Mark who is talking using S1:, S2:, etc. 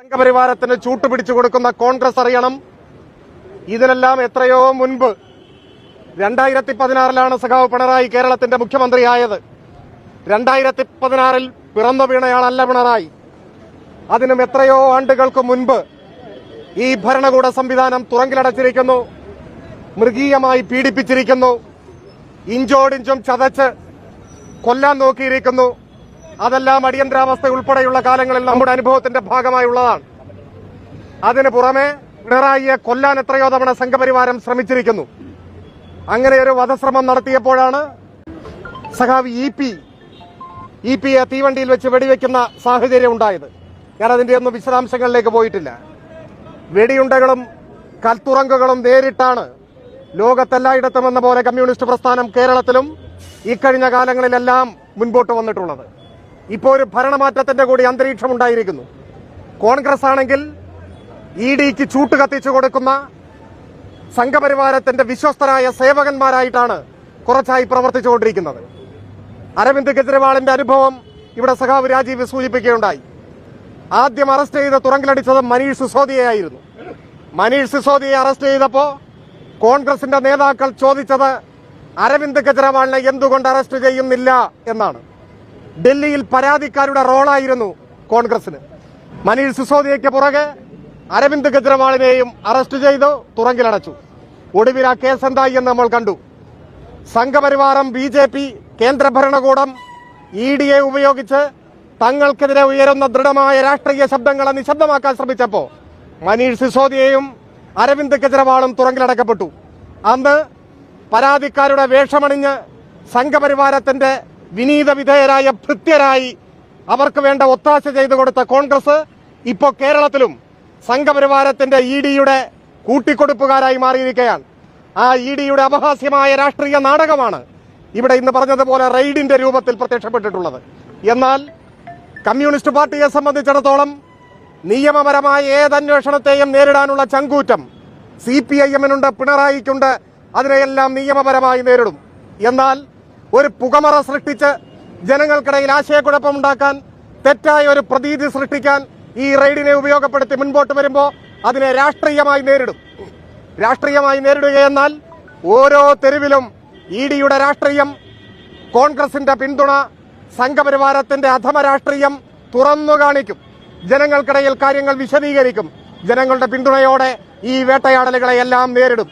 S1: സംഘപരിവാരത്തിന് ചൂട്ടുപിടിച്ചു കൊടുക്കുന്ന കോൺഗ്രസ് അറിയണം, ഇതിനെല്ലാം എത്രയോ മുൻപ് 2016 സഖാവ് പിണറായി കേരളത്തിന്റെ മുഖ്യമന്ത്രിയായത്. 2016 പിറന്നു വീണയാളല്ല പിണറായി. അതിനും എത്രയോ ആണ്ടുകൾക്ക് മുൻപ് ഈ ഭരണകൂട സംവിധാനം തുറങ്കിലടച്ചിരിക്കുന്നു, മൃഗീയമായി പീഡിപ്പിച്ചിരിക്കുന്നു, ഇഞ്ചോടിഞ്ചും ചതച്ച് കൊല്ലാൻ നോക്കിയിരിക്കുന്നു. അതെല്ലാം അടിയന്തരാവസ്ഥ ഉൾപ്പെടെയുള്ള കാലങ്ങളിൽ നമ്മുടെ അനുഭവത്തിന്റെ ഭാഗമായുള്ളതാണ്. അതിനു പുറമെ പിണറായിയെ കൊല്ലാൻ എത്രയോ തവണ സംഘപരിവാരം ശ്രമിച്ചിരിക്കുന്നു. അങ്ങനെ ഒരു വധശ്രമം നടത്തിയപ്പോഴാണ് സഖാവ് ഇ പിയെ തീവണ്ടിയിൽ വെച്ച് വെടിവെക്കുന്ന സാഹചര്യം ഉണ്ടായത്. ഞാൻ അതിന്റെ ഒന്നും വിശദാംശങ്ങളിലേക്ക് പോയിട്ടില്ല. വെടിയുണ്ടകളും കൽത്തുറങ്കുകളും നേരിട്ടാണ് ലോകത്തെല്ലായിടത്തും എന്ന പോലെ കമ്മ്യൂണിസ്റ്റ് പ്രസ്ഥാനം കേരളത്തിലും ഇക്കഴിഞ്ഞ കാലങ്ങളിലെല്ലാം മുൻപോട്ട് വന്നിട്ടുള്ളത്. ഇപ്പോൾ ഒരു ഭരണമാറ്റത്തിന്റെ കൂടി അന്തരീക്ഷം ഉണ്ടായിരിക്കുന്നു. കോൺഗ്രസ് ആണെങ്കിൽ ഇഡിക്ക് ചൂട്ട് കത്തിച്ചു കൊടുക്കുന്ന സംഘപരിവാരത്തിന്റെ വിശ്വസ്തരായ സേവകന്മാരായിട്ടാണ് കുറച്ചായി പ്രവർത്തിച്ചുകൊണ്ടിരിക്കുന്നത്. അരവിന്ദ് കെജ്രിവാളിന്റെ അനുഭവം ഇവിടെ സഖാവ് രാജീവ് സൂചിപ്പിക്കുകയുണ്ടായി. ആദ്യം അറസ്റ്റ് ചെയ്ത് തുറങ്കിലടിച്ചത് മനീഷ് സിസോദിയയായിരുന്നു. മനീഷ് സിസോദിയെ അറസ്റ്റ് ചെയ്തപ്പോ കോൺഗ്രസിന്റെ നേതാക്കൾ ചോദിച്ചത് അരവിന്ദ് കെജ്രിവാളിനെ എന്തുകൊണ്ട് അറസ്റ്റ് ചെയ്യുന്നില്ല എന്നാണ്. ഡൽഹിയിൽ പരാതിക്കാരുടെ റോളായിരുന്നു കോൺഗ്രസിന്. മനീഷ് സിസോദിയയ്ക്ക് പുറകെ അരവിന്ദ് കെജ്രിവാളിനെയും അറസ്റ്റ് ചെയ്തു തുറങ്കിലടച്ചു. ഒടുവിൽ ആ കേസ് എന്തായി എന്ന് നമ്മൾ കണ്ടു. സംഘപരിവാരം BJP കേന്ദ്ര ഭരണകൂടം EDയെ ഉപയോഗിച്ച് തങ്ങൾക്കെതിരെ ഉയരുന്ന ദൃഢമായ രാഷ്ട്രീയ ശബ്ദങ്ങളെ നിശബ്ദമാക്കാൻ ശ്രമിച്ചപ്പോ മനീഷ് സിസോദിയയും അരവിന്ദ് കെജ്രിവാളും തുറങ്കിലടക്കപ്പെട്ടു. അന്ന് പരാതിക്കാരുടെ വേഷമണിഞ്ഞ് സംഘപരിവാരത്തിന്റെ വിനീത വിധേയരായ ഭൃത്യരായി അവർക്ക് വേണ്ട ഒത്താശ ചെയ്തു കൊടുത്ത കോൺഗ്രസ് ഇപ്പോ കേരളത്തിലും സംഘപരിവാരത്തിന്റെ EDയുടെ കൂട്ടിക്കൊടുപ്പുകാരായി മാറിയിരിക്കുകയാണ്. ആ EDയുടെ അപഹാസ്യമായ രാഷ്ട്രീയ നാടകമാണ് ഇവിടെ ഇന്ന് പറഞ്ഞതുപോലെ റെയ്ഡിന്റെ രൂപത്തിൽ പ്രത്യക്ഷപ്പെട്ടിട്ടുള്ളത്. എന്നാൽ കമ്മ്യൂണിസ്റ്റ് പാർട്ടിയെ സംബന്ധിച്ചിടത്തോളം നിയമപരമായ ഏത് അന്വേഷണത്തെയും നേരിടാനുള്ള ചങ്കൂറ്റം CPIM-നുണ്ട്, പിണറായിക്കുണ്ട്. അതിനെയെല്ലാം നിയമപരമായി നേരിടും. എന്നാൽ ഒരു പുകമറ സൃഷ്ടിച്ച് ജനങ്ങൾക്കിടയിൽ ആശയക്കുഴപ്പമുണ്ടാക്കാൻ, തെറ്റായ ഒരു പ്രതീതി സൃഷ്ടിക്കാൻ ഈ റെയ്ഡിനെ ഉപയോഗപ്പെടുത്തി മുൻപോട്ട് വരുമ്പോൾ അതിനെ രാഷ്ട്രീയമായി നേരിടും. രാഷ്ട്രീയമായി നേരിടുകയെന്നാൽ ഓരോ തെരുവിലും EDയുടെ രാഷ്ട്രീയം, കോൺഗ്രസിന്റെ പിന്തുണ, സംഘപരിവാരത്തിന്റെ അധമ രാഷ്ട്രീയം തുറന്നു കാണിക്കും. ജനങ്ങൾക്കിടയിൽ കാര്യങ്ങൾ വിശദീകരിക്കും. ജനങ്ങളുടെ പിന്തുണയോടെ ഈ വേട്ടയാടലുകളെയെല്ലാം നേരിടും.